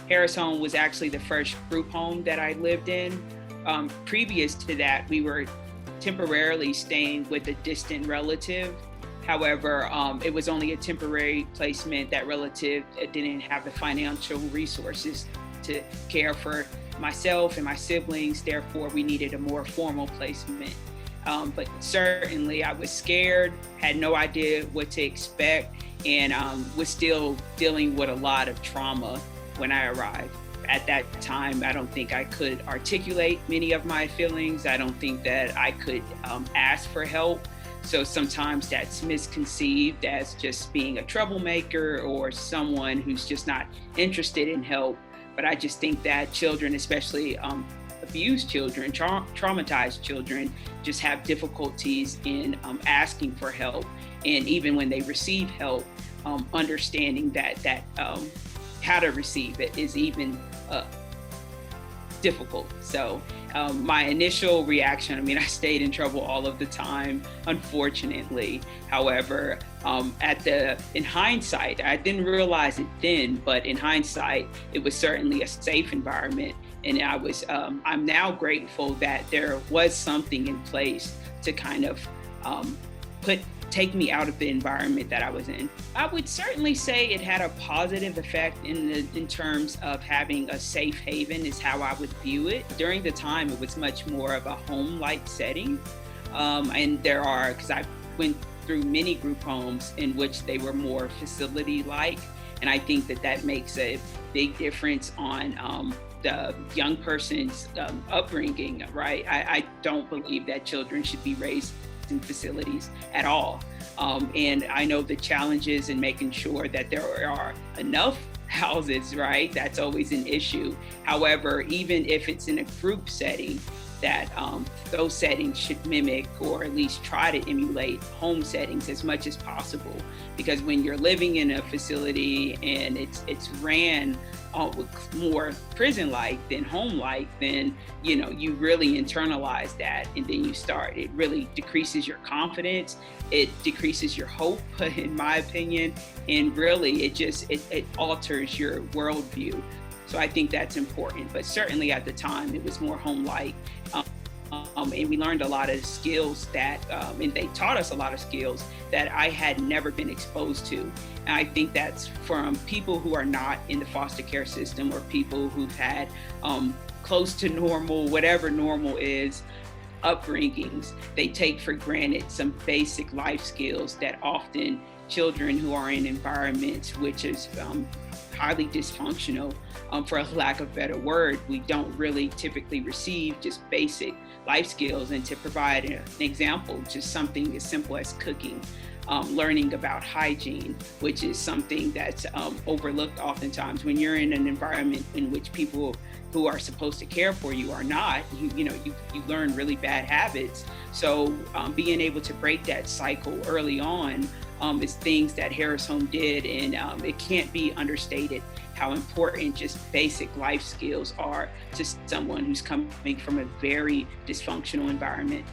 Harris Home was actually the first group home that I lived in. Previous to that, we were temporarily staying with a distant relative. However, it was only a temporary placement. That relative didn't have the financial resources to care for myself and my siblings. Therefore, we needed a more formal placement. But certainly I was scared, had no idea what to expect, and was still dealing with a lot of trauma when I arrived. At that time, I don't think I could articulate many of my feelings. I don't think that I could ask for help. So sometimes that's misconceived as just being a troublemaker or someone who's just not interested in help. But I just think that children, especially abused children, traumatized children, just have difficulties in asking for help. And even when they receive help, understanding that how to receive it is even difficult. So my initial reaction, I mean, I stayed in trouble all of the time, unfortunately. However, in hindsight, I didn't realize it then, but in hindsight, it was certainly a safe environment. And I'm now grateful that there was something in place to kind of take me out of the environment that I was in. I would certainly say it had a positive effect in terms of having a safe haven is how I would view it. During the time, it was much more of a home-like setting. Because I went through many group homes in which they were more facility-like. And I think that makes a big difference on the young person's upbringing, right? I don't believe that children should be raised in facilities at all. And I know the challenges in making sure that there are enough houses, right? That's always an issue. However, even if it's in a group setting, that those settings should mimic or at least try to emulate home settings as much as possible. Because when you're living in a facility and it's ran more prison-like than home-like, then you really internalize that, and then it really decreases your confidence, it decreases your hope, in my opinion, and really it alters your worldview. So I think that's important. But certainly at the time, it was more home-like. And we learned a lot of skills and they taught us a lot of skills that I had never been exposed to. And I think that's from people who are not in the foster care system or people who've had close to normal, whatever normal is, upbringings. They take for granted some basic life skills that often children who are in environments which is highly dysfunctional, for a lack of a better word, we don't really typically receive just basic life skills. And to provide an example, just something as simple as cooking, learning about hygiene, which is something that's overlooked oftentimes when you're in an environment in which people who are supposed to care for you are not. You learn really bad habits. So being able to break that cycle early on is things that Harris Home did, and it can't be understated how important just basic life skills are to someone who's coming from a very dysfunctional environment.